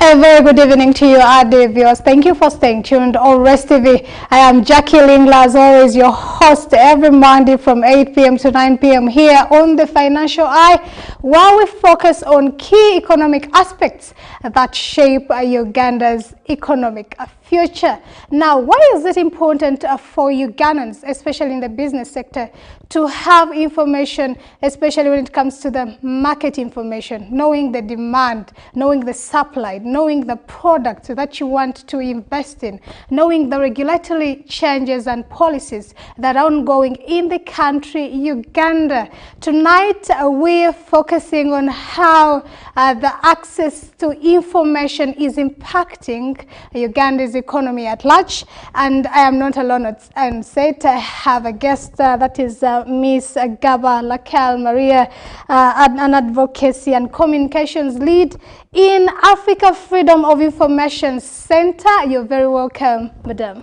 A very good evening to you, our dear viewers. Thank you for staying tuned on Rest TV. I am Jackie Lingla, as always, your host every Monday from 8 p.m. to 9 p.m. here on The Financial Eye, where we focus on key economic aspects that shape Uganda's economic future. Now, why is it important for Ugandans, especially in the business sector, to have information, especially when it comes to the market information, knowing the demand, knowing the supply, knowing the products that you want to invest in, knowing the regulatory changes and policies that are ongoing in the country, Uganda. Tonight, we're focusing on how the access to information is impacting Uganda's economy at large. And I am not alone on set. I have a guest that is Miss Gaba Lakel Maria, an advocacy and communications lead in Africa Freedom of Information Center. You're very welcome, Madam.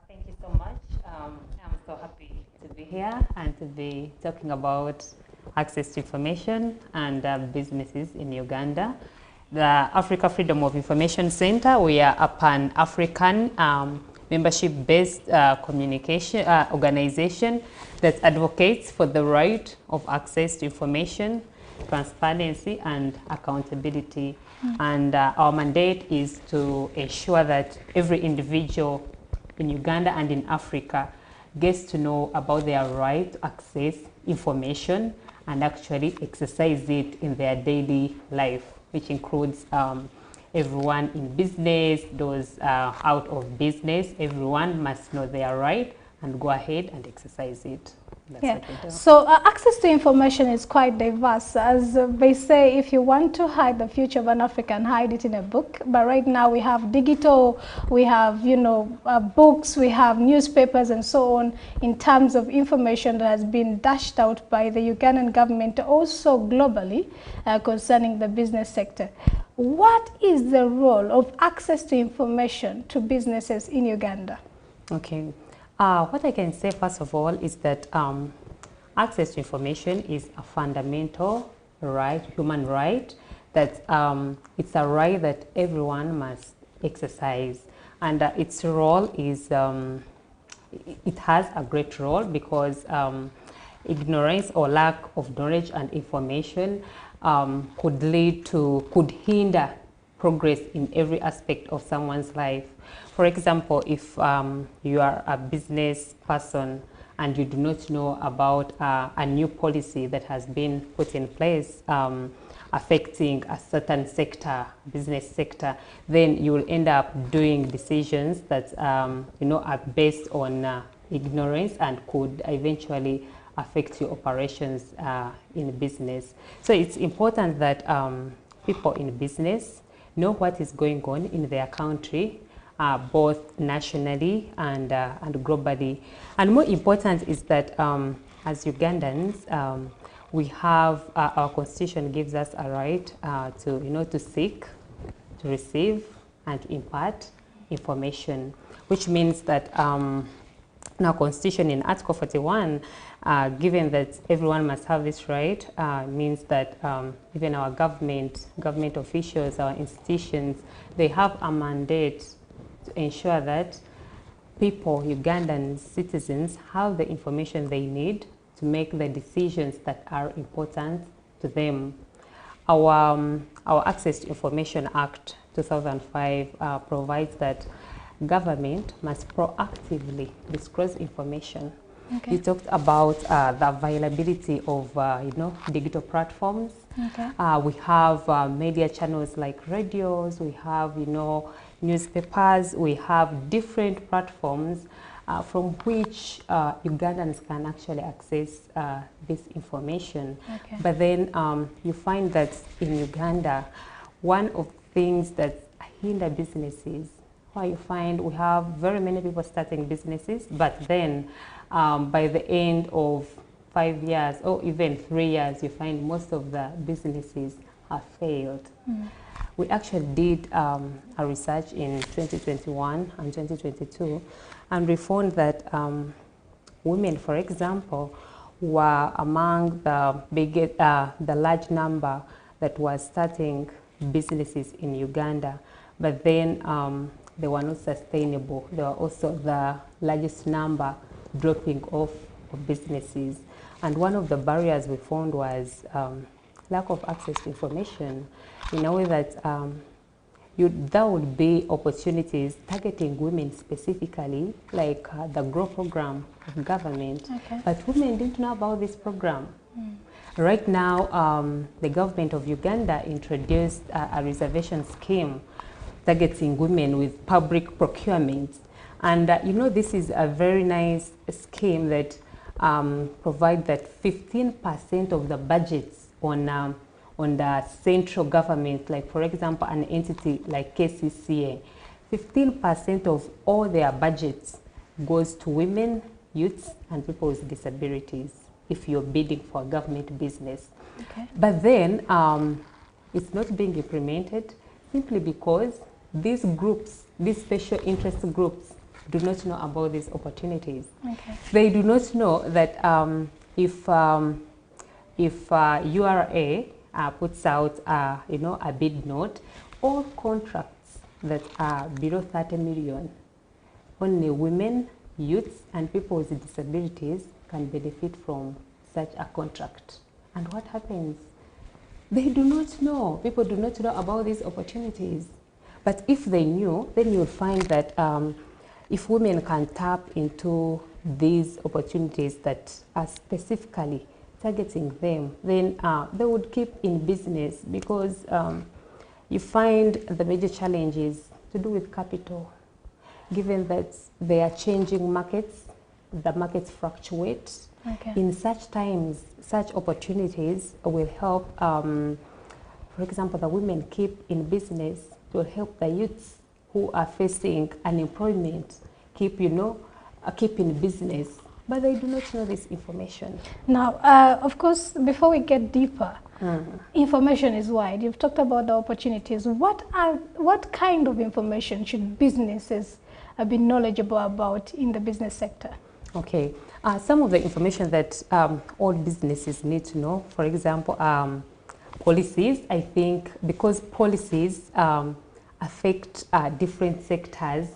Thank you so much. I'm so happy to be here and to be talking about access to information and businesses in Uganda. The Africa Freedom of Information Center, we are a pan-African membership-based communication organization that advocates for the right of access to information, transparency, and accountability. And our mandate is to ensure that every individual in Uganda and in Africa gets to know about their right to access information and actually exercise it in their daily life, which includes everyone in business, those out of business. Everyone must know their right and go ahead and exercise it. That's what we do. So access to information is quite diverse. As they say, if you want to hide the future of an African, hide it in a book. But right now we have digital, we have, books, we have newspapers and so on, in terms of information that has been dashed out by the Ugandan government, also globally, concerning the business sector. What is the role of access to information to businesses in Uganda? Okay. What I can say, first of all, is that access to information is a fundamental right, human right, that it's a right that everyone must exercise. And its role is, it has a great role because ignorance or lack of knowledge and information could hinder progress in every aspect of someone's life. For example, if you are a business person and you do not know about a new policy that has been put in place affecting a certain sector, business sector, then you will end up doing decisions that are based on ignorance and could eventually affect your operations in business. So it's important that people in business know what is going on in their country, both nationally and globally. And more important is that as Ugandans, we have our constitution gives us a right to seek, to receive, and to impart information, which means that in our constitution in Article 41, given that everyone must have this right, means that even our government officials, our institutions, they have a mandate to ensure that people, Ugandan citizens, have the information they need to make the decisions that are important to them. Our Access to Information Act 2005 provides that government must proactively disclose information. Okay. You talked about the availability of digital platforms. Okay. We have media channels like radios. We have newspapers. We have different platforms from which Ugandans can actually access this information. Okay. But then you find that in Uganda, one of the things that hinder businesses, where you find we have very many people starting businesses, but then by the end of 5 years or even 3 years, you find most of the businesses have failed. We actually did a research in 2021 and 2022, and we found that women, for example, were among the large number that was starting businesses in Uganda, but then they were not sustainable. There were also the largest number dropping off of businesses. And one of the barriers we found was lack of access to information, in a way that there would be opportunities targeting women specifically, like the GROW program of government, but women didn't know about this program. Right now, the government of Uganda introduced a reservation scheme targeting women with public procurement. And you know, this is a very nice scheme that provides that 15% of the budgets on the central government, like for example, an entity like KCCA, 15% of all their budgets goes to women, youths, and people with disabilities if you're bidding for a government business. But then it's not being implemented simply because these groups, these special interest groups, do not know about these opportunities. They do not know that if URA puts out a bid note, all contracts that are below 30 million, only women, youths, and people with disabilities can benefit from such a contract. And what happens? They do not know. People do not know about these opportunities. But if they knew, then you would find that if women can tap into these opportunities that are specifically targeting them, then they would keep in business, because you find the major challenges to do with capital. Given that they are changing markets, the markets fluctuate. In such times, such opportunities will help, for example, the women keep in business, to help the youths who are facing unemployment keep in business. But they do not know this information. Now, of course, before we get deeper, information is wide. You've talked about the opportunities. What kind of information should businesses be knowledgeable about in the business sector? Okay, some of the information that all businesses need to know, for example, policies. I think because policies affect different sectors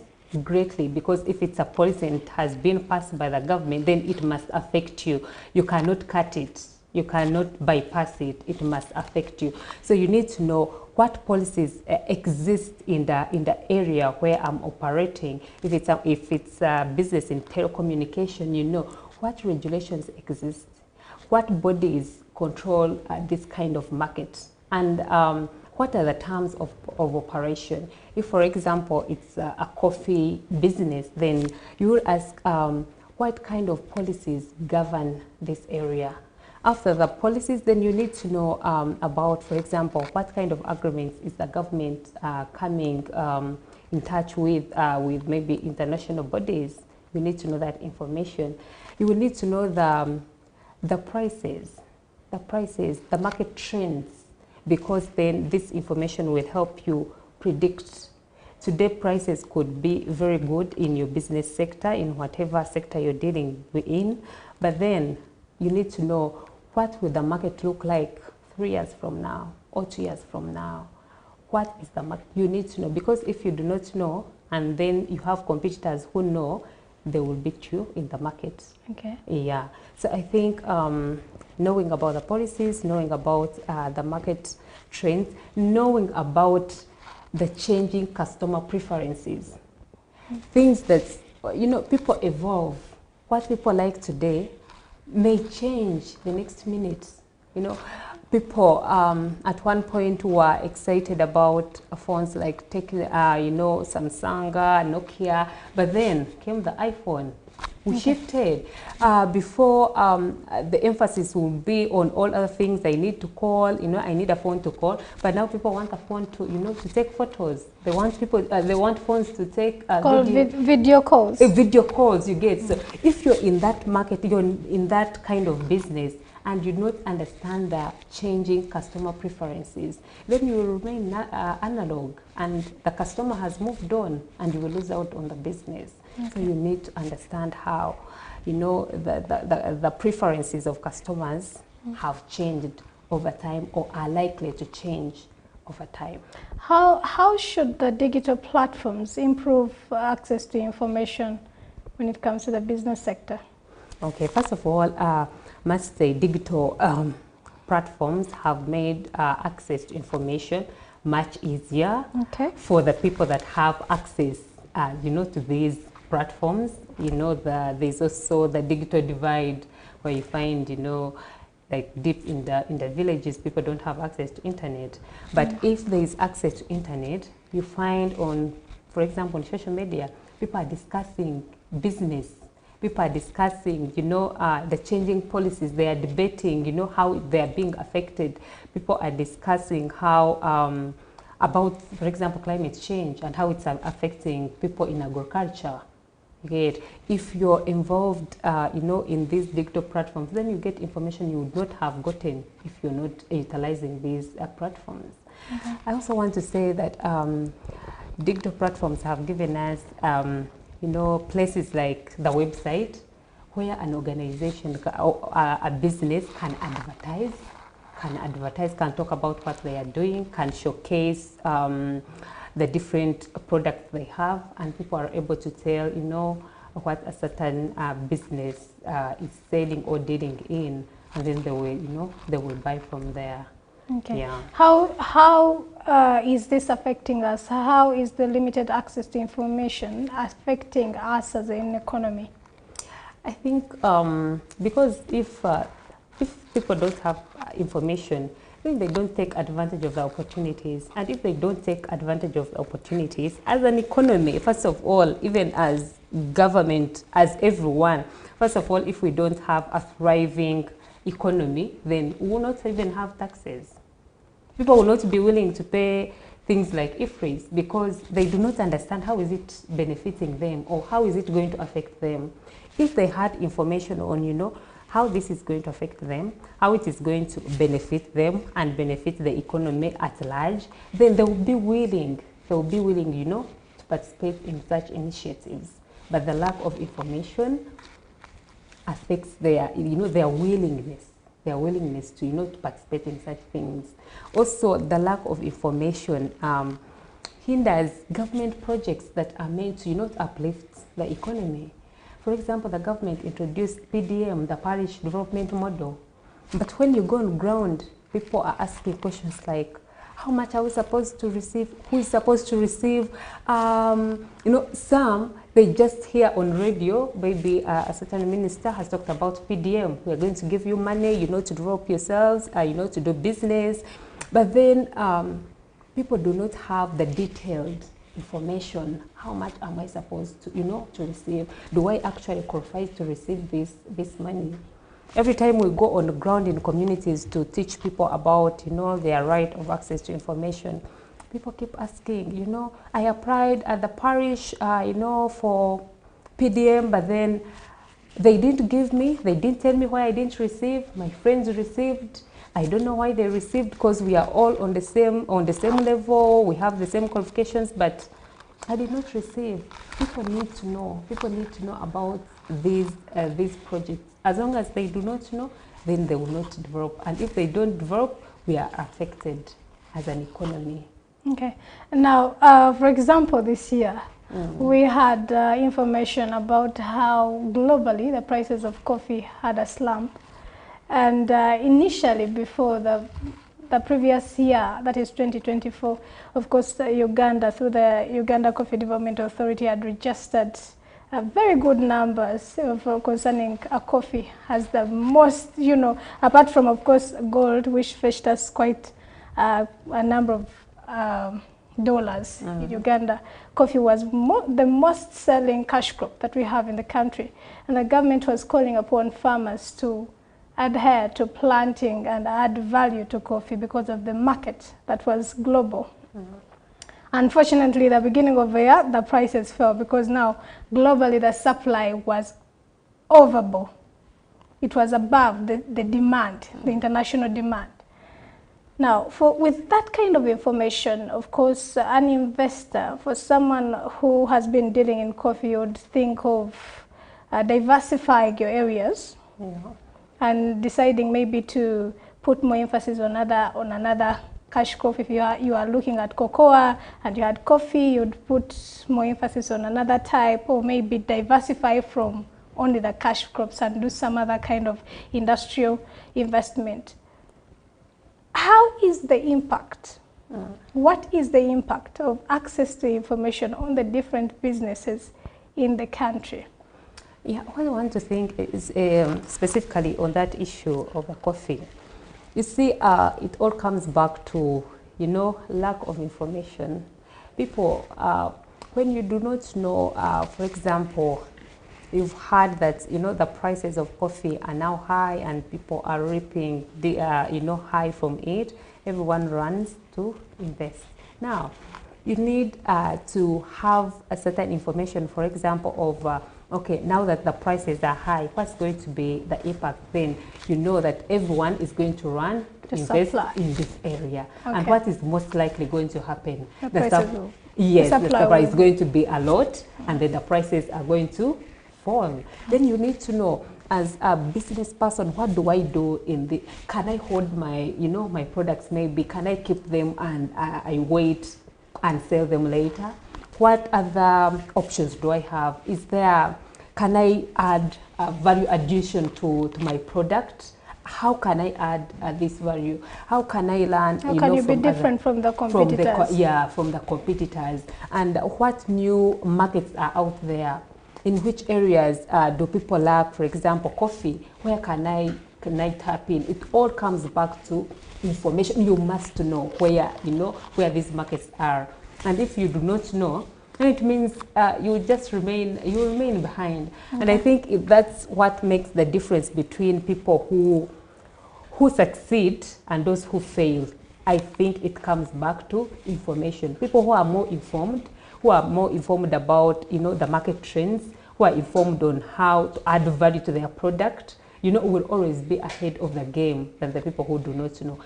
greatly, because if it's a policy and it has been passed by the government, then it must affect you. You cannot cut it. You cannot bypass it. It must affect you. So you need to know what policies exist in the area where I'm operating. If it's a business in telecommunication, you know what regulations exist, what bodies control this kind of market, and what are the terms of operation. If, for example, it's a coffee business, then you will ask what kind of policies govern this area. After the policies, then you need to know about, for example, what kind of agreements is the government coming in touch with maybe international bodies. You need to know that information. You will need to know the prices, the market trends, because then this information will help you predict. Today, prices could be very good in your business sector, in whatever sector you're dealing in, but then you need to know what will the market look like 3 years from now or 2 years from now. What is the market? You need to know, because if you do not know, and then you have competitors who know, they will beat you in the market. Yeah. So I think knowing about the policies, knowing about the market trends, knowing about the changing customer preferences, things that, people evolve. What people like today may change the next minute. People at one point were excited about phones like Samsung, Nokia, but then came the iPhone. We shifted. Before, the emphasis will be on all other things. I need to call, I need a phone to call. But now people want a phone to, to take photos. They want phones to take video calls. Video calls, you get. So if you're in that market, you're in that kind of business, and you don't understand the changing customer preferences, then you will remain analog, and the customer has moved on, and you will lose out on the business. So you need to understand how, the preferences of customers have changed over time or are likely to change over time. How should the digital platforms improve access to information when it comes to the business sector? Okay, first of all, must say digital platforms have made access to information much easier for the people that have access, to these platforms. There's also the digital divide where you find, like deep in the villages, people don't have access to internet. But if there is access to internet, you find on, for example, on social media, people are discussing business. People are discussing, the changing policies. They are debating, how they are being affected. People are discussing how, about, for example, climate change and how it's affecting people in agriculture. Okay. If you're involved, in these digital platforms, then you get information you would not have gotten if you're not utilizing these platforms. I also want to say that digital platforms have given us places like the website where an organization or a business can advertise, can talk about what they are doing, can showcase the different products they have, and people are able to tell, what a certain business is selling or dealing in, and then they will buy from there. Okay. Yeah. How is this affecting us? How is the limited access to information affecting us as an economy? I think because if people don't have information, then they don't take advantage of the opportunities. And if they don't take advantage of the opportunities, as an economy, first of all, even as government, as everyone, first of all, if we don't have a thriving economy, then we will not even have taxes. People will not be willing to pay things like IFRIs because they do not understand how is it benefiting them or how is it going to affect them. If they had information on, how this is going to affect them, how it is going to benefit them and benefit the economy at large, then they will be willing, to participate in such initiatives. But the lack of information affects their willingness. Their willingness to, to participate in such things. Also, the lack of information hinders government projects that are meant to, uplift the economy. For example, the government introduced PDM, the Parish Development Model. But when you go on ground, people are asking questions like, how much are we supposed to receive? Who is supposed to receive? Some, they just hear on radio, maybe a certain minister has talked about PDM. We are going to give you money, to develop yourselves, to do business. But then people do not have the detailed information. How much am I supposed to, to receive? Do I actually qualify to receive this money? Every time we go on the ground in communities to teach people about, their right of access to information, people keep asking, I applied at the parish, for PDM, but then they didn't give me, they didn't tell me why I didn't receive. My friends received. I don't know why they received because we are all on the same level. We have the same qualifications, but I did not receive. People need to know. People need to know about these projects. As long as they do not know, then they will not develop. And if they don't develop, we are affected as an economy. Okay. Now, for example, this year, we had information about how globally the prices of coffee had a slump. And initially, before the previous year, that is 2024, of course, Uganda, through the Uganda Coffee Development Authority, had registered very good numbers concerning coffee as the most, apart from, of course, gold, which fetched us quite a number of dollars in Uganda. Coffee was the most selling cash crop that we have in the country. And the government was calling upon farmers to adhere to planting and add value to coffee because of the market that was global. Unfortunately, the beginning of the year, the prices fell because now globally the supply was overboard. It was above the demand, the international demand. Now, with that kind of information, of course, an investor, for someone who has been dealing in coffee, you would think of diversifying your areas. And deciding maybe to put more emphasis on another cash crop. If you are looking at cocoa and you had coffee, you'd put more emphasis on another type, or maybe diversify from only the cash crops and do some other kind of industrial investment. How is the impact? What is the impact of access to information on the different businesses in the country? Yeah, what I want to think is specifically on that issue of the coffee. You see, it all comes back to, you know, lack of information. People, when you do not know, for example, you've heard that, you know, the prices of coffee are now high and people are reaping the, you know, high from it. Everyone runs to invest. Now, you need to have a certain information, for example, of okay, now that the prices are high, what's going to be the impact? Then you know that everyone is going to run to invest in this area. Okay. And what is most likely going to happen? The supply is going to be a lot, and then the prices are going to fall. Then you need to know, as a business person, what do I do in the, can I hold my, you know, my products maybe, can I keep them and I wait and sell them later? What other options do I have? Is there, can I add value addition to my product? How can I add this value? How can I learn? How can you be different from the competitors? From the competitors. And what new markets are out there? In which areas do people lack, for example, coffee? Where can I tap in? It all comes back to information. You must know where, you know, where these markets are. And if you do not know, then it means you just remain behind. Okay. And I think that's what makes the difference between people who succeed and those who fail. I think it comes back to information. People who are more informed about, you know, the market trends, who are informed on how to add value to their product, you know, will always be ahead of the game than the people who do not know.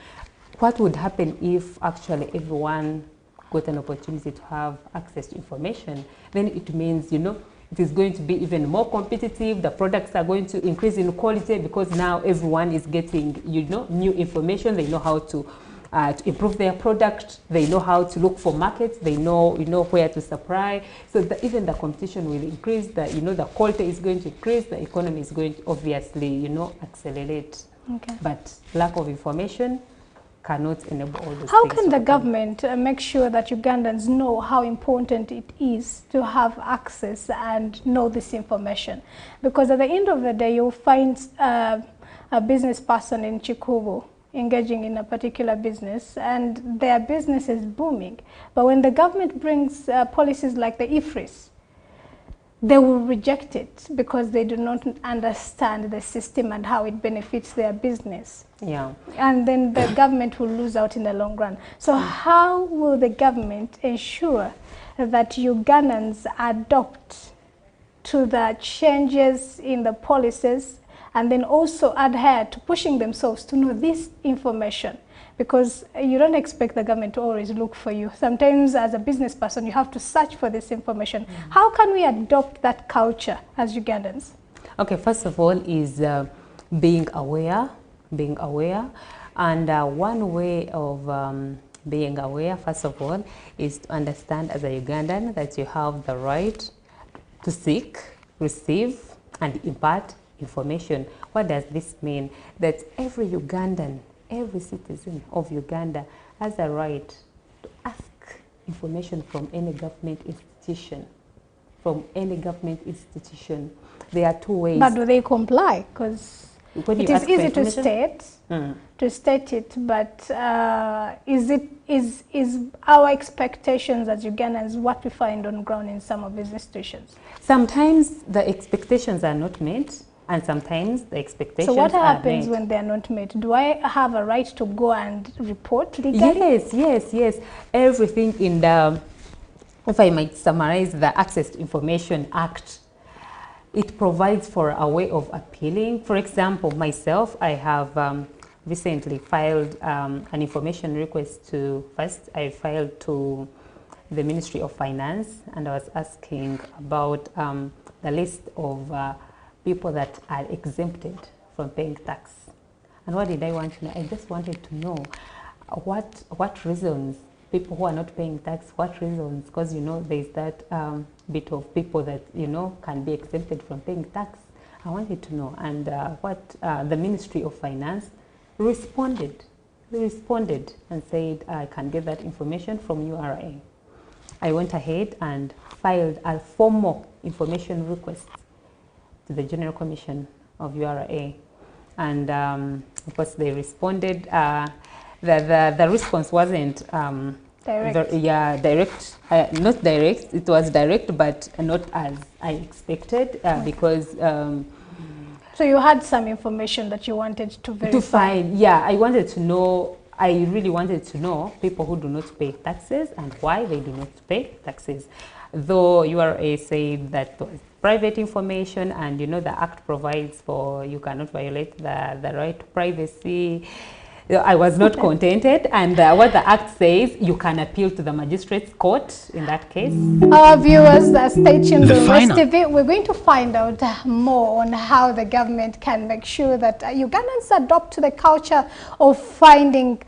What would happen if actually everyone got an opportunity to have access to information? Then it means, you know, it is going to be even more competitive. The products are going to increase in quality because now everyone is getting, you know, new information. They know how to improve their product. They know how to look for markets. They know, you know, where to supply. So even the competition will increase. You know, the quality is going to increase. The economy is going to obviously, you know, accelerate. Okay. But lack of information cannot enable all those things. How can the government make sure that Ugandans know how important it is to have access and know this information? Because at the end of the day, you'll find a business person in Chikubu engaging in a particular business and their business is booming. But when the government brings policies like the IFRIS, they will reject it because they do not understand the system and how it benefits their business. Yeah. And then the government will lose out in the long run. So how will the government ensure that Ugandans adopt to the changes in the policies and then also adhere to pushing themselves to know this information? Because you don't expect the government to always look for you. Sometimes as a business person, you have to search for this information. How can we adopt that culture as Ugandans? Okay, first of all is being aware. And one way of being aware, first of all, is to understand as a Ugandan that you have the right to seek, receive, and impart information. What does this mean? That every Ugandan, every citizen of Uganda has a right to ask information from any government institution. There are two ways. But do they comply? Because it is easy to state it, but is our expectations as Ugandans what we find on ground in some of these institutions? Sometimes the expectations are not met, and sometimes the expectations are met. So what happens when they are not met? Do I have a right to go and report legally? Yes. Everything in the, if I might summarize, the Access to Information Act, it provides for a way of appealing. For example, myself, I have recently filed an information request I filed to the Ministry of Finance, and I was asking about the list of people that are exempted from paying tax. And what did I want to know? I just wanted to know what reasons people who are not paying tax, what reasons? Because there's that bit of people that can be exempted from paying tax. I wanted to know, and what the Ministry of Finance responded and said, I can get that information from URA. I went ahead and filed a formal information request to the General Commission of URA, and of course they responded. The response wasn't direct. Direct. Not direct. It was direct, but not as I expected, because. So you had some information that you wanted to verify. To find, yeah, I wanted to know. I really wanted to know people who do not pay taxes and why they do not pay taxes. Though URA said that was private information, and the Act provides for you cannot violate the right to privacy. I was not contented, and what the Act says, you can appeal to the magistrate's court in that case. Our viewers, stay tuned to Rest TV. We're going to find out more on how the government can make sure that Ugandans adopt to the culture of finding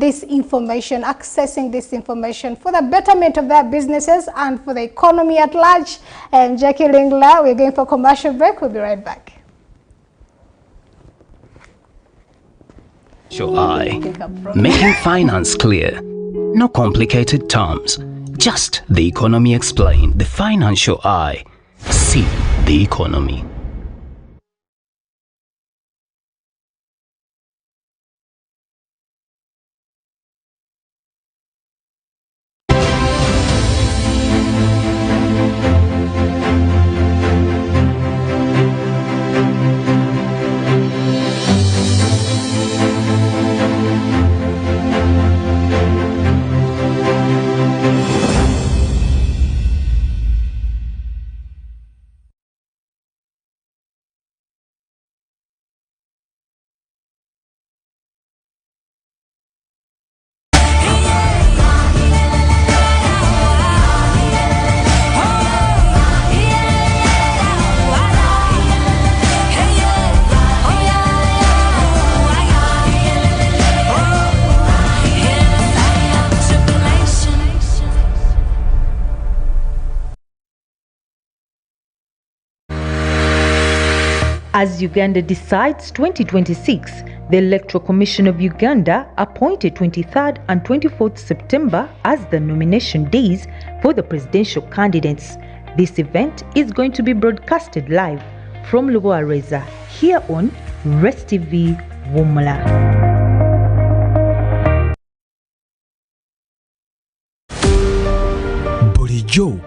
this information, accessing this information for the betterment of their businesses and for the economy at large. And Jackie Lingla, we're going for a commercial break. We'll be right back. Making finance clear. No complicated terms. Just the economy explained. The financial eye. See the economy. As Uganda decides 2026, the Electoral Commission of Uganda appointed 23rd and 24th September as the nomination days for the presidential candidates. This event is going to be broadcasted live from Luareza here on Rest TV Womala. Bulijjo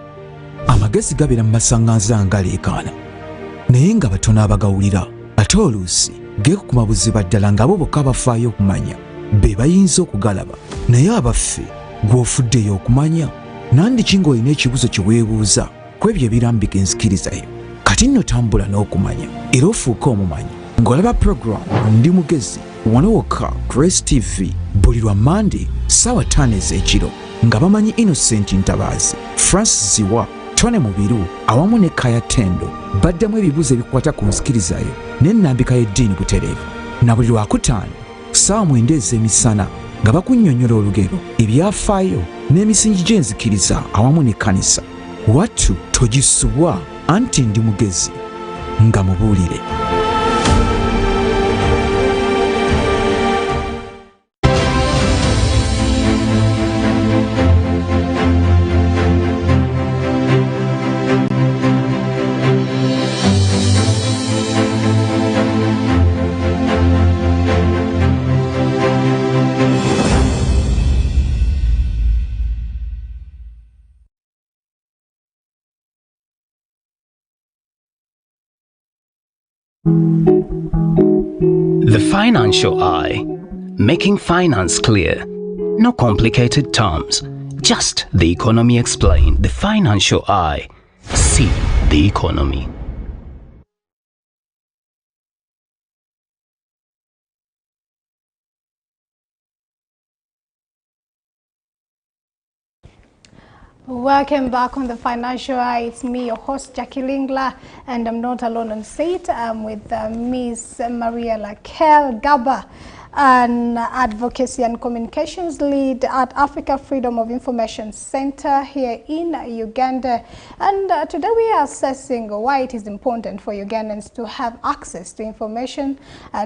amagezi gabira mu masaŋŋanza ngaleekaana naye nga batono abagawulira ate oluusi geekukuma buziba ddala ng'abo bokka abafaayo okumanya be bayinza okugalaba naye abaffe gw'ofuddeyo okumanya nandiki ng'olina ekibuzo kye weebuuza ku ebyo ebirambika enzikirizayo kati nno tambula n'okumanya era ofuuke omumanyi ng'olaba puroguramu Ndi Mugezi wano wokka Grace TV buli lwa Mande ssaawa 5 ez'ekiro nga bamanyi Innocent Ntabaazi, Francis Ziwa, Tone Mubiru awamu ne Kaya Tendo baddamu ebibuuzo ebikwata ku nzikirizayo n'ennambika y'eddiini butereevu na buli lwakutaano ssaawa 9 ez'emisana nga bakunnyonnyola olugero ebyafaayo n'emisingi gy'enzikiriza awamu n'ekkanisa wattu togisubwa anti Ndi Mugezi nga mubuulire. The financial eye. Making finance clear. No complicated terms. Just the economy explained. The financial eye. See the economy. Welcome back on the Financial Eye. It's me, your host, Jackie Lingla, and I'm not alone on set. I'm with Miss Maria Lakel Gaba. an advocacy and communications lead at Africa Freedom of Information Center here in Uganda. And today we are assessing why it is important for Ugandans to have access to information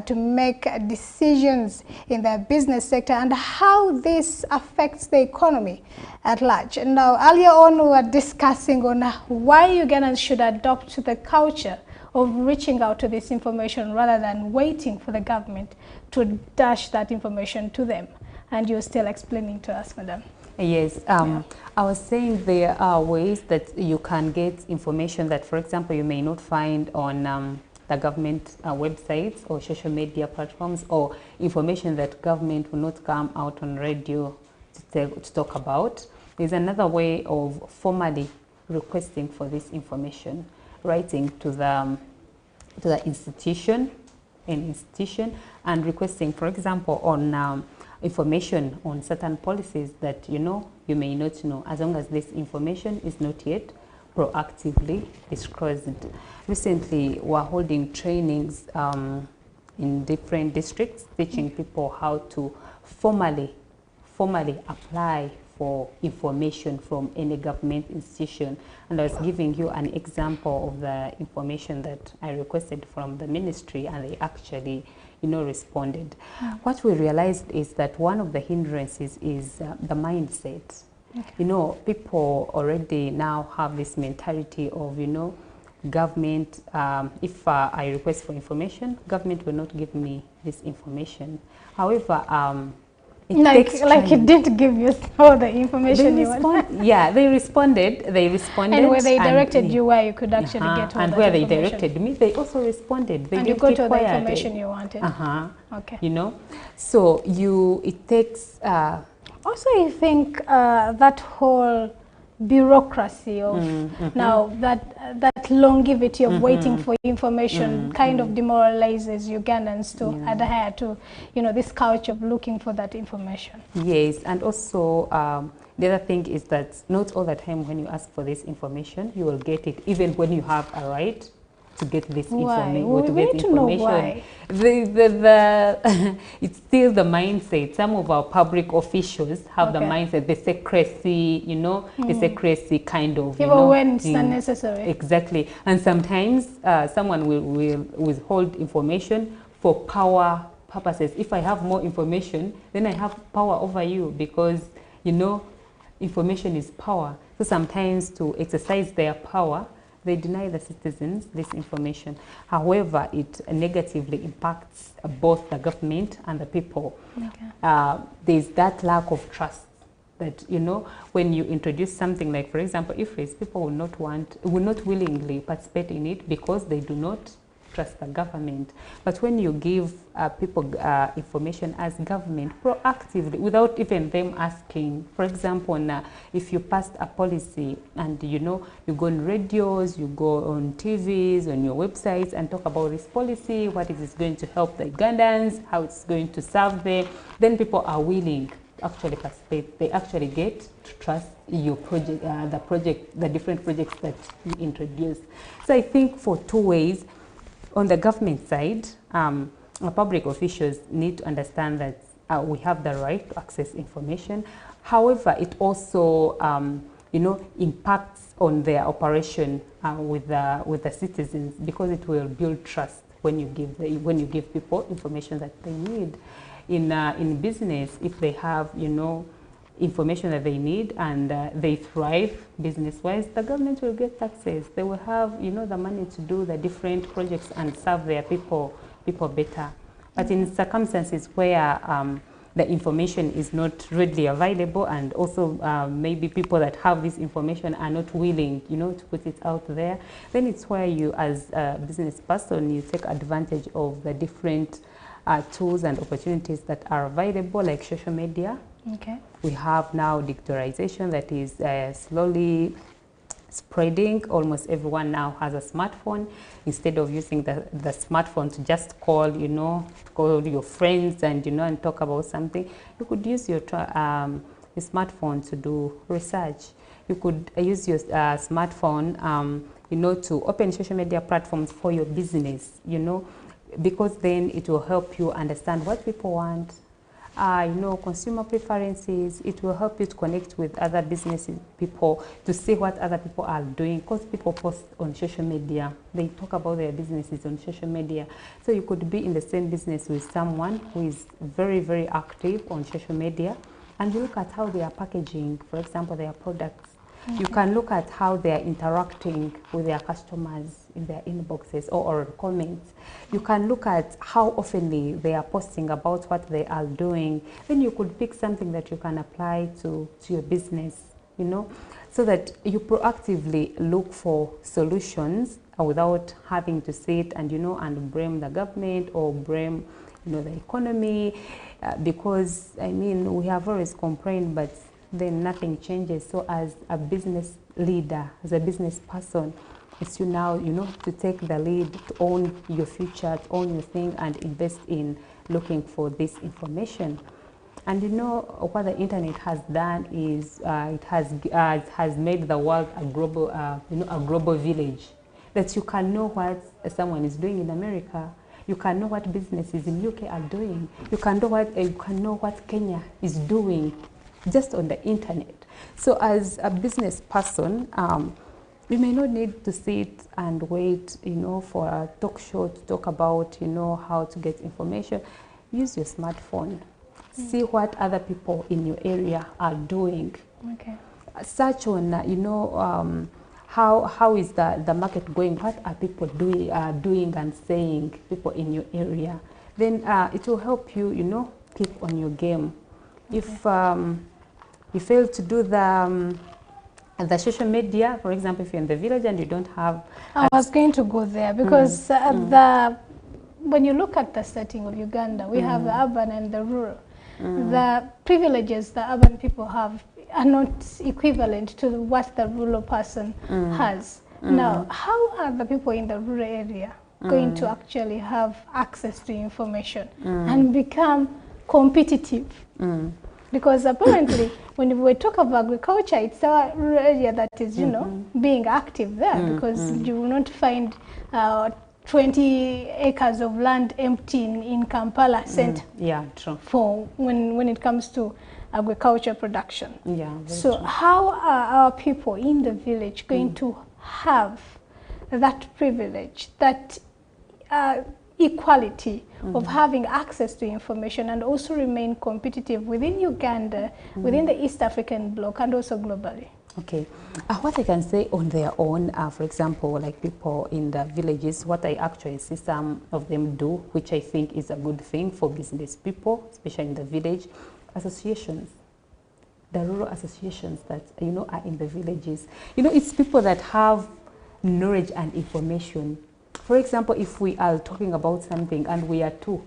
to make decisions in their business sector and how this affects the economy at large. And now earlier on we were discussing on why Ugandans should adopt the culture of reaching out to this information rather than waiting for the government to dash that information to them. And you're still explaining to us, madam. Yes, I was saying there are ways that you can get information that, for example, you may not find on the government websites or social media platforms, or information that government will not come out on radio to talk about. There's another way of formally requesting for this information, writing to the institution and requesting, for example, on information on certain policies that you may not know, as long as this information is not yet proactively disclosed. Recently, we're holding trainings in different districts, teaching people how to formally apply for information from any government institution. And I was giving you an example of the information that I requested from the ministry, and they actually responded. What we realized is that one of the hindrances is the mindset. Okay. People already now have this mentality of, government, if I request for information, government will not give me this information. However, like it didn't give you all the information you wanted. Yeah, they responded. And where they directed you where you could actually get all and that where they information. directed me, they also responded. They and you got all the information you wanted. Okay. So it takes. Also, you think that whole bureaucracy of now that longevity of waiting for information kind of demoralizes Ugandans to adhere to this culture of looking for that information. Yes, and also the other thing is that not all the time when you ask for this information you will get it, even when you have a right to get this information. We need to know why. It's still the mindset. Some of our public officials have the mindset, the secrecy, the secrecy kind of, even when it's unnecessary. Exactly. And sometimes someone will withhold information for power purposes. If I have more information, then I have power over you, because, information is power. So sometimes to exercise their power, they deny the citizens this information. However, it negatively impacts both the government and the people. Okay. There's that lack of trust that, when you introduce something like, for example, IFRIS, people will not willingly participate in it because they do not trust the government. But when you give people information as government proactively, without even them asking, for example, if you passed a policy and you go on radios, you go on TVs, on your websites and talk about this policy, what it is going to help the Ugandans, how it's going to serve them, then people are willing to actually participate. They actually get to trust your project, the different projects that you introduce. So I think for two ways. On the government side, public officials need to understand that we have the right to access information. However, it also, impacts on their operation with the citizens, because it will build trust when you give people information that they need. In business, if they have, information that they need and they thrive business-wise, the government will get access. They will have, the money to do the different projects and serve their people better. But in circumstances where the information is not readily available, and also maybe people that have this information are not willing, to put it out there, then it's where you, as a business person, you take advantage of the different tools and opportunities that are available, like social media. Okay. We have now digitalization that is slowly spreading. Almost everyone now has a smartphone. Instead of using the smartphone to just call, call your friends and, and talk about something, you could use your smartphone to do research. You could use your smartphone, to open social media platforms for your business, because then it will help you understand what people want, consumer preferences. It will help you to connect with other business people, to see what other people are doing, because people post on social media. They talk about their businesses on social media. So you could be in the same business with someone who is very, very active on social media, and you look at how they are packaging, for example, their products. You can look at how they are interacting with their customers in their inboxes or comments. You can look at how oftenly they are posting about what they are doing. Then you could pick something that you can apply to your business, so that you proactively look for solutions without having to sit and, and blame the government or blame, the economy, because, we have always complained, but then nothing changes. So as a business leader, as a business person, it's you now, to take the lead, to own your future, to own your thing, and invest in looking for this information. And what the internet has done is it has made the world a global, a global village, that you can know what someone is doing in America. You can know what businesses in UK are doing. You can know what Kenya is doing, just on the internet. So as a business person, you may not need to sit and wait, for a talk show to talk about, how to get information. Use your smartphone. See what other people in your area are doing. Okay. Search on, how is the market going? What are people doing and saying, people in your area? Then it will help you, keep on your game. Okay. If you fail to do the social media, for example, if you're in the village and you don't have... I was going to go there, because when you look at the setting of Uganda, we have the urban and the rural. The privileges the urban people have are not equivalent to what the rural person has. Now, how are the people in the rural area going to actually have access to information and become competitive? Because apparently, when we talk of agriculture, it's our rural area that is, being active there, because you will not find 20 acres of land empty in Kampala center. Yeah, true. For when it comes to agriculture production. Yeah. So true. how are our people in the village going to have that privilege, that equality of having access to information, and also remain competitive within Uganda, within the East African bloc, and also globally? Okay. What I can say on their own, for example, like people in the villages, what I actually see some of them do, which I think is a good thing for business people, especially in the village, associations. The rural associations that, are in the villages. It's people that have knowledge and information. For example, if we are talking about something and we are two,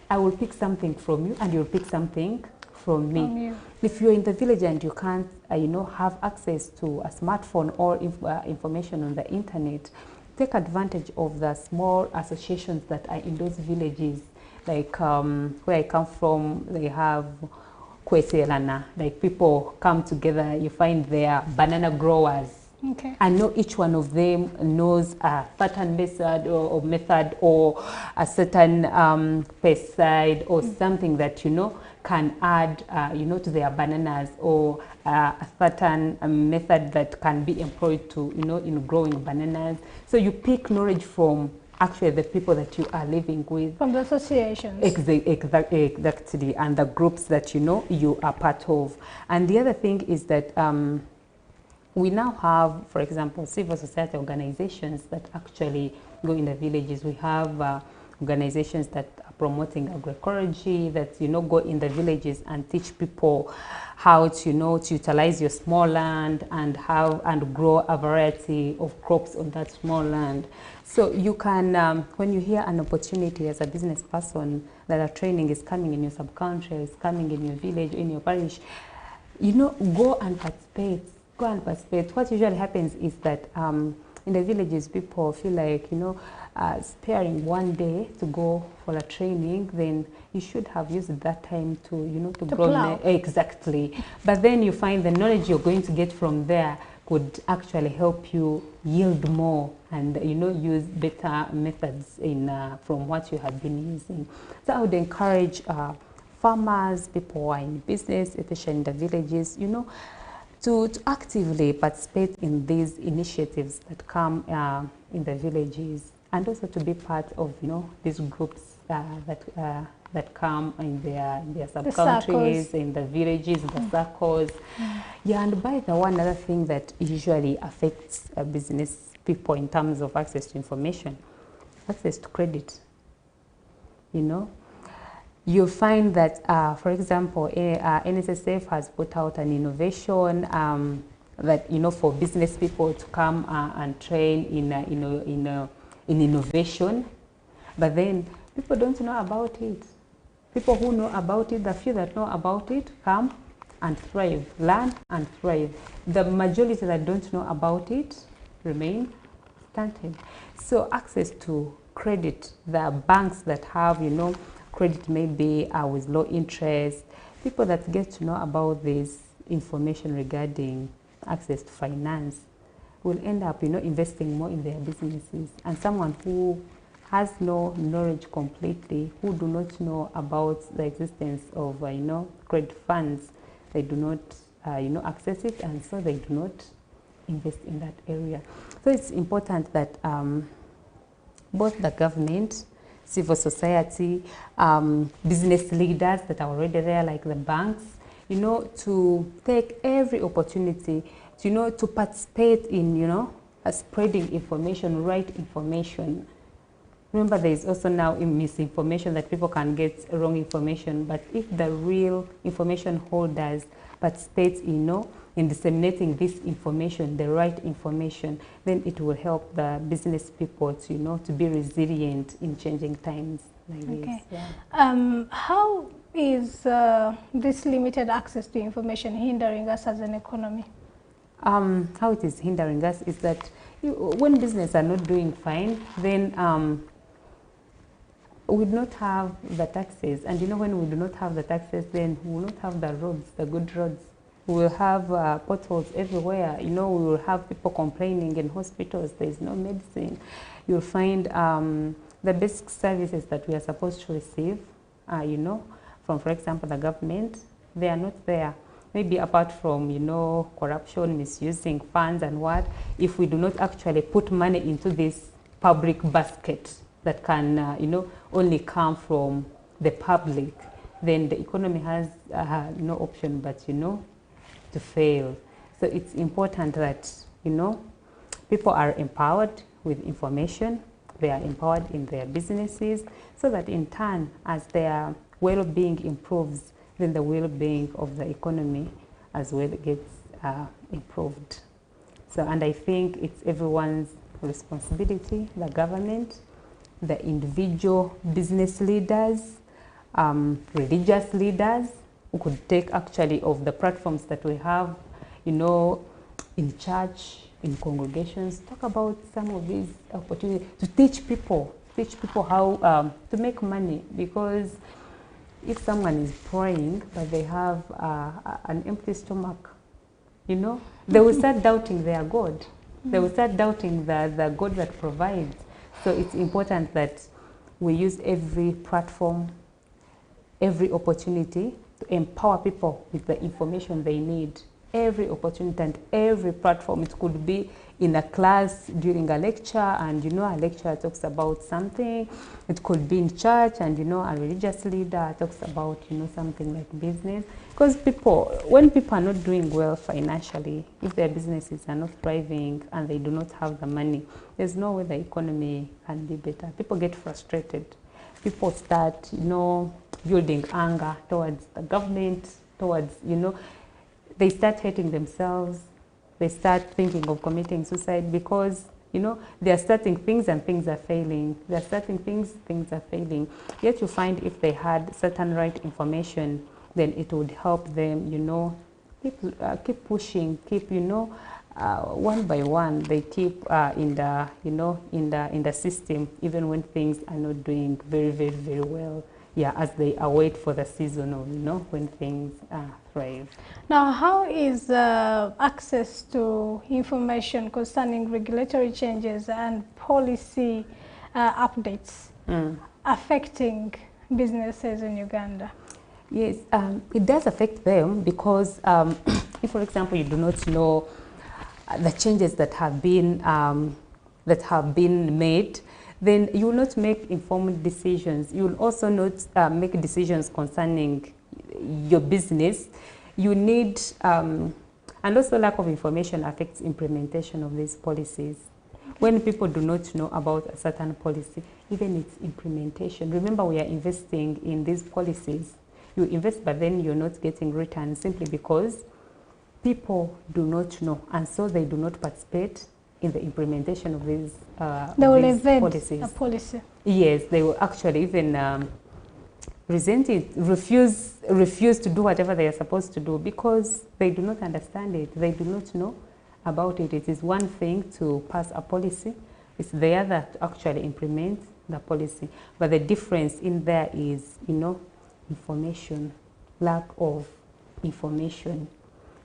I will pick something from you and you'll pick something from me. If you're in the village and you can't, have access to a smartphone or information on the internet, take advantage of the small associations that are in those villages. Like where I come from, they have Kweselana, like people come together, you find their banana growers. Okay. I know each one of them knows a certain method or a certain pesticide or something that, can add, to their bananas, or a certain method that can be employed to, in growing bananas. So you pick knowledge from actually the people that you are living with. From the associations. Exactly, and the groups that, you are part of. And the other thing is that we now have, for example, civil society organizations that actually go in the villages. We have organizations that are promoting agroecology, that, go in the villages and teach people how to, to utilize your small land and grow a variety of crops on that small land. So you can, when you hear an opportunity as a business person that a training is coming in your sub-country, is coming in your village, in your parish, go and participate. What usually happens is that in the villages, people feel like, sparing one day to go for a training, then you should have used that time to, to grow. Plow. Exactly. But then you find the knowledge you're going to get from there could actually help you yield more and, you know, use better methods in from what you have been using. So I would encourage farmers, people who are in business, especially in the villages, you know, to actively participate in these initiatives that come in the villages, and also to be part of, you know, these groups that come in their sub-countries, in the villages, the circles. Yeah, and by the one other thing that usually affects business people in terms of access to information, access to credit, you know. You'll find that, for example, NSSF has put out an innovation that, you know, for business people to come and train in innovation, but then people don't know about it. People who know about it, the few that know about it, come and thrive, learn and thrive. The majority that don't know about it remain stunted. So access to credit, there are banks that have, you know, credit maybe with low interest. People that get to know about this information regarding access to finance will end up, you know, investing more in their businesses. And someone who has no knowledge completely, who do not know about the existence of, you know, credit funds, they do not, you know, access it, and so they do not invest in that area. So it's important that both the government, civil society, business leaders that are already there, like the banks, you know, to take every opportunity to, you know, to participate in, you know, spreading information, right information. Remember, there is also now misinformation, that people can get wrong information, but if the real information holders participate, you know, in disseminating this information, the right information, then it will help the business people to, you know, to be resilient in changing times like this. Yeah. How is this limited access to information hindering us as an economy? How it is hindering us is that when business are not doing fine, then we do not have the taxes, and, you know, when we do not have the taxes, then we will not have the roads, the good roads. We will have potholes everywhere. You know, we will have people complaining in hospitals. There is no medicine. You'll find the basic services that we are supposed to receive, you know, from, for example, the government, they are not there. Maybe apart from, you know, corruption, misusing funds and what, if we do not actually put money into this public basket that can, you know, only come from the public, then the economy has no option but, you know, to fail. So it's important that, you know, people are empowered with information, they are empowered in their businesses, so that in turn, as their well-being improves, then the well-being of the economy as well gets improved. So, and I think it's everyone's responsibility, the government, the individual business leaders, religious leaders, who could take actually of the platforms that we have, you know, in church, in congregations, talk about some of these opportunities to teach people how to make money. Because if someone is praying but they have an empty stomach, you know, they will start doubting their God. They will start doubting the God that provides. So it's important that we use every platform, every opportunity to empower people with the information they need. Every opportunity and every platform. It could be in a class during a lecture, and, you know, a lecturer talks about something. It could be in church, and, you know, a religious leader talks about, you know, something like business. Because when people are not doing well financially, if their businesses are not thriving and they do not have the money, there's no way the economy can be better. People get frustrated. People start, you know, building anger towards the government, towards, you know, they start hating themselves. They start thinking of committing suicide because, you know, they are starting things and things are failing. They are starting things are failing. Yet you find if they had certain right information, then it would help them, you know, keep pushing, keep, you know, one by one, they keep in the, you know, in the system, even when things are not doing very, very, very well. yeah, as they await for the season of, when things thrive. Now, how is access to information concerning regulatory changes and policy updates affecting businesses in Uganda? Yes, it does affect them because if, for example, you do not know the changes that have been made, then you will not make informed decisions. You will also not make decisions concerning your business. You need, and also lack of information affects implementation of these policies. When people do not know about a certain policy, even its implementation. Remember, we are investing in these policies. You invest, but then you're not getting returns simply because people do not know, and so they do not participate in the implementation of these They will these invent policies. a policy. Yes, they will actually even resent it, refuse to do whatever they are supposed to do because they do not understand it. They do not know about it. It is one thing to pass a policy. It's the other to actually implement the policy. But the difference in there is, information, lack of information.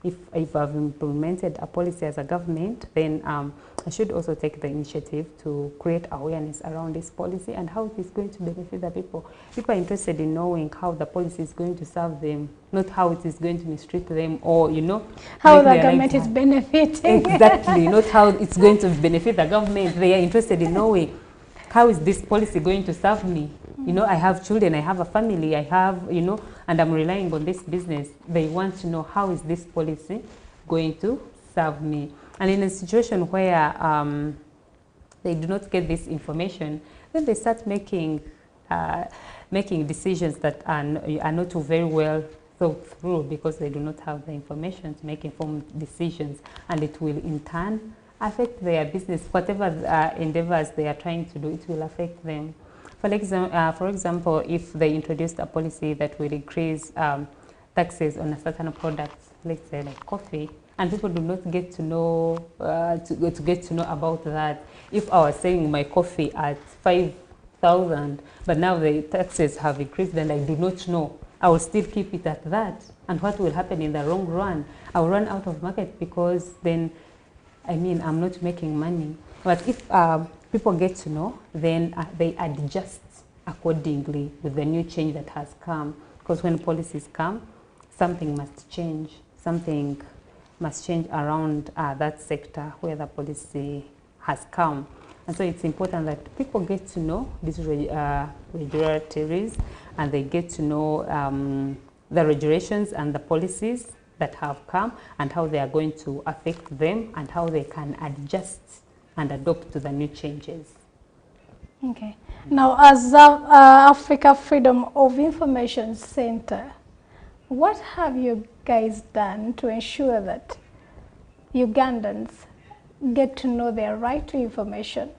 If I've implemented a policy as a government, then I should also take the initiative to create awareness around this policy and how it is going to benefit the people. People are interested in knowing how the policy is going to serve them, not how it is going to mistreat them or, how the government is benefiting. Exactly, not how it's going to benefit the government. They are interested in knowing how is this policy going to serve me. I have children, I have a family, I have, and I'm relying on this business. They want to know how is this policy going to serve me. And in a situation where they do not get this information, then they start making decisions that are not very well thought through because they do not have the information to make informed decisions, and it will in turn affect their business. Whatever endeavors they are trying to do, it will affect them. For example, if they introduced a policy that will increase taxes on a certain product, let's say like coffee, and people do not get to know about that. If I was selling my coffee at 5,000, but now the taxes have increased, then I do not know. I will still keep it at that. And what will happen in the long run? I will run out of market because then, I'm not making money. But if people get to know, then they adjust accordingly with the new change that has come. Because when policies come, something must change. Something must change around that sector where the policy has come. And so it's important that people get to know these regulatories, and they get to know the regulations and the policies that have come and how they are going to affect them and how they can adjust and adopt to the new changes. Okay. Now, as Africa Freedom of Information Center, what have you guys done to ensure that Ugandans get to know their right to information?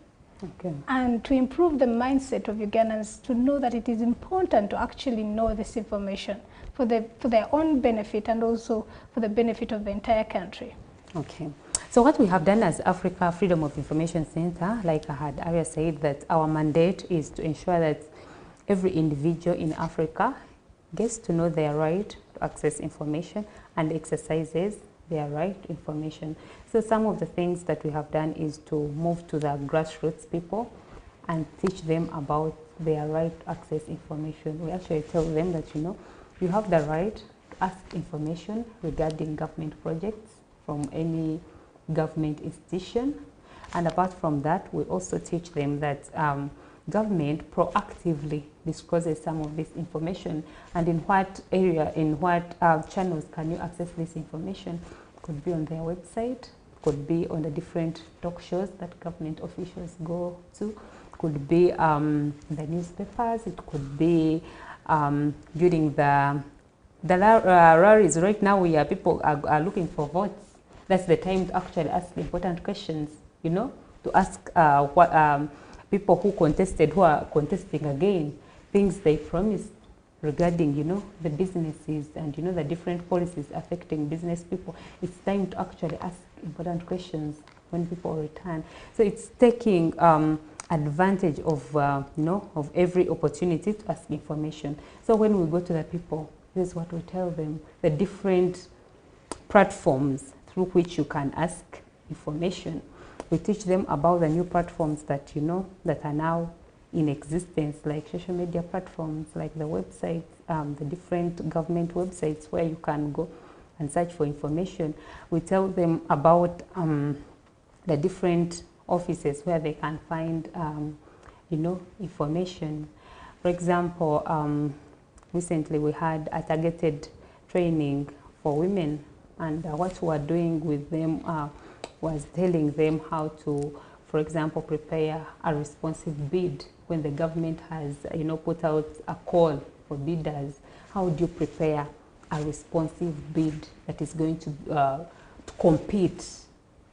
Okay. And to improve the mindset of Ugandans to know that it is important to actually know this information for their own benefit and also for the benefit of the entire country? Okay. So what we have done as Africa Freedom of Information Center, like I had earlier said, that our mandate is to ensure that every individual in Africa gets to know their right to access information and exercises their right to information. So some of the things that we have done is to move to the grassroots people and teach them about their right to access information. We actually tell them that, you have the right to ask information regarding government projects from any government institution. And apart from that, we also teach them that government proactively discloses some of this information, and in what area, in what channels can you access this information. It could be on their website, could be on the different talk shows that government officials go to, it could be the newspapers, it could be during the rallies. Right now, people are looking for votes. That's the time to actually ask important questions, to ask what people who are contesting again, things they promised regarding, the businesses and, the different policies affecting business people. It's time to actually ask important questions when people return. So it's taking advantage of, you know, of every opportunity to ask information. So when we go to the people, this is what we tell them, the different platforms through which you can ask information. We teach them about the new platforms that, you know, that are now in existence, like social media platforms, like the websites, the different government websites where you can go and search for information. We tell them about the different offices where they can find, you know, information. For example, recently we had a targeted training for women, and what we were doing with them was telling them how to, for example, prepare a responsive bid when the government has, you know, put out a call for bidders. How do you prepare a responsive bid that is going to compete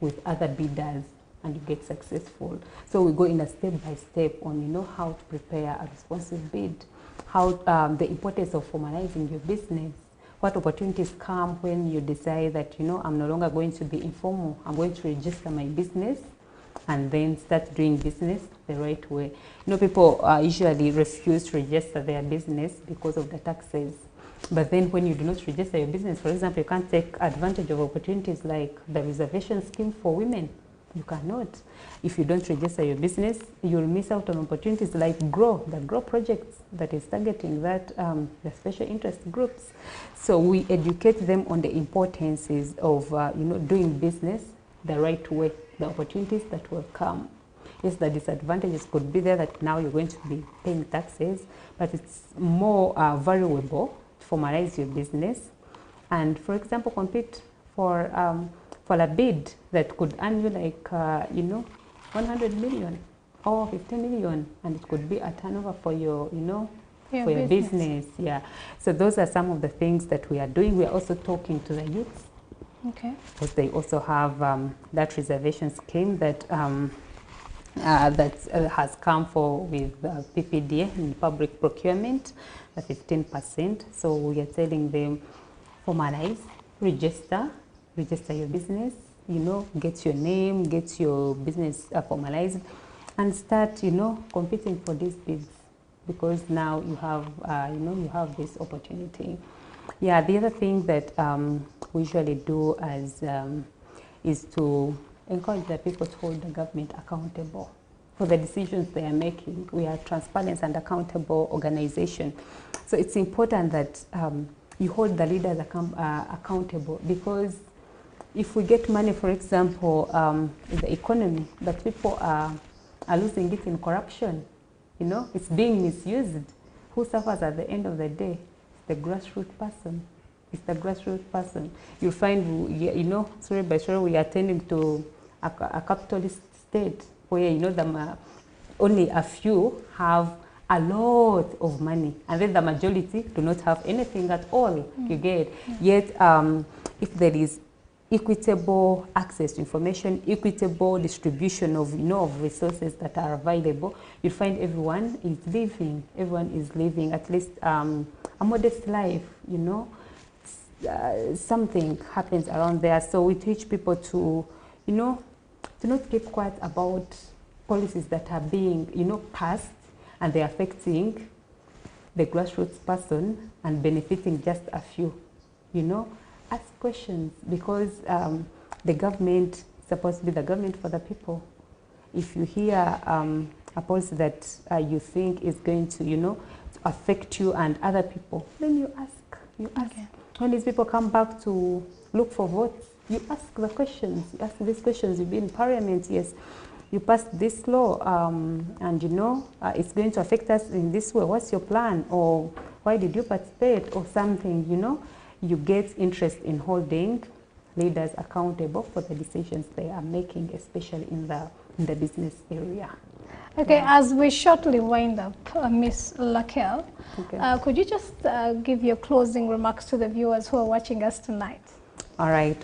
with other bidders and you get successful? So we go in a step-by-step on, you know, how to prepare a responsive bid, how the importance of formalizing your business, what opportunities come when you decide that, you know, I'm no longer going to be informal, I'm going to register my business and then start doing business the right way. You know, people usually refuse to register their business because of the taxes. But then when you do not register your business, for example, you can't take advantage of opportunities like the reservation scheme for women. You cannot. If you don't register your business, you'll miss out on opportunities like GROW, the GROW projects that is targeting that, the special interest groups. So we educate them on the importances of, you know, doing business the right way, the opportunities that will come. Yes, the disadvantages could be there that now you're going to be paying taxes, but it's more valuable to formalize your business and, for example, compete for a bid that could earn you like, you know, 100 million or 50 million, and it could be a turnover for your, you know, for your business. Yeah. So those are some of the things that we are doing. We are also talking to the youths. Okay. Because they also have that reservation scheme that has come for with PPDA in public procurement, the 15%. So we are telling them, formalize, register your business, you know, get your name, get your business formalized, and start, you know, competing for these bids, because now you have, you know, you have this opportunity. Yeah, the other thing that we usually do as is to encourage the people to hold the government accountable for the decisions they are making. We are transparent and accountable organization, so it's important that you hold the leaders accountable, because if we get money, for example, in the economy, but people are losing it in corruption, you know, it's being misused. Who suffers at the end of the day? The grassroots person. It's the grassroots person. You'll find, you know, sorry by sorry, we are tending to a capitalist state where, you know, only a few have a lot of money, and then the majority do not have anything at all. You get. Yet, if there is equitable access to information, equitable distribution of, you know, of resources that are available, you find everyone is living at least a modest life, you know. Something happens around there. So we teach people to, you know, to not keep quiet about policies that are being, you know, passed and they're affecting the grassroots person and benefiting just a few, you know. Ask questions, because the government is supposed to be the government for the people. If you hear a policy that you think is going to, you know, to affect you and other people, then you ask. You ask. Okay. When these people come back to look for votes, you ask the questions. You ask these questions. You've been in parliament, yes. You passed this law, and you know it's going to affect us in this way. What's your plan? Or why did you participate? Or something, you know. You get interest in holding leaders accountable for the decisions they are making, especially in the business area. Okay, yeah. As we shortly wind up, Ms. Lakel, okay, could you just give your closing remarks to the viewers who are watching us tonight? All right,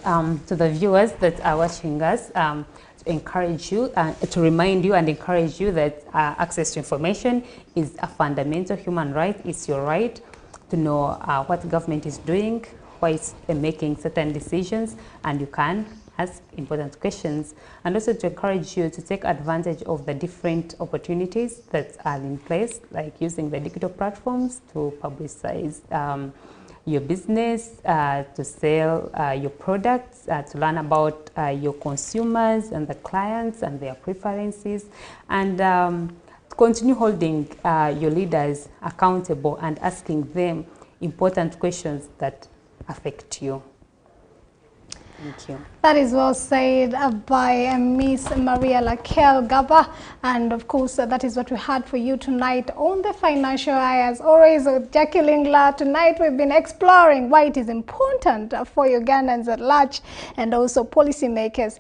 to the viewers that are watching us, to encourage you, to remind you and encourage you that access to information is a fundamental human right. It's your right to know what the government is doing, why it's making certain decisions, and you can ask important questions, and also to encourage you to take advantage of the different opportunities that are in place, like using the digital platforms to publicize your business, to sell your products, to learn about your consumers and the clients and their preferences, and continue holding your leaders accountable and asking them important questions that affect you. Thank you. That is well said by Miss Maria Lakel Gaba, and of course that is what we had for you tonight on the Financial Eye. As always, with Jackie Lingla, tonight we've been exploring why it is important for Ugandans at large and also policymakers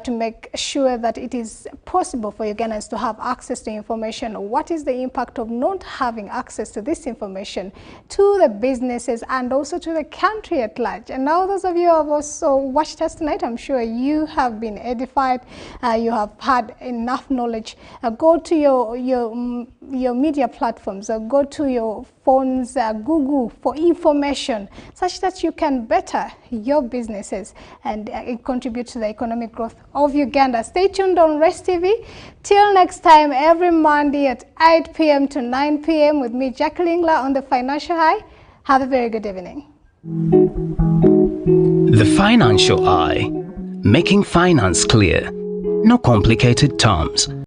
to make sure that it is possible for Ugandans to have access to information. What is the impact of not having access to this information to the businesses and also to the country at large? And now those of you who have also watched us tonight, I'm sure you have been edified, you have had enough knowledge. Go to your media platforms, go to your phones, Google for information such that you can better your businesses and contribute to the economic growth of Uganda. Stay tuned on Rest TV. Till next time, every Monday at 8 p.m. to 9 p.m. with me, Jackie Lingla, on the Financial Eye. Have a very good evening. The Financial Eye, making finance clear, no complicated terms.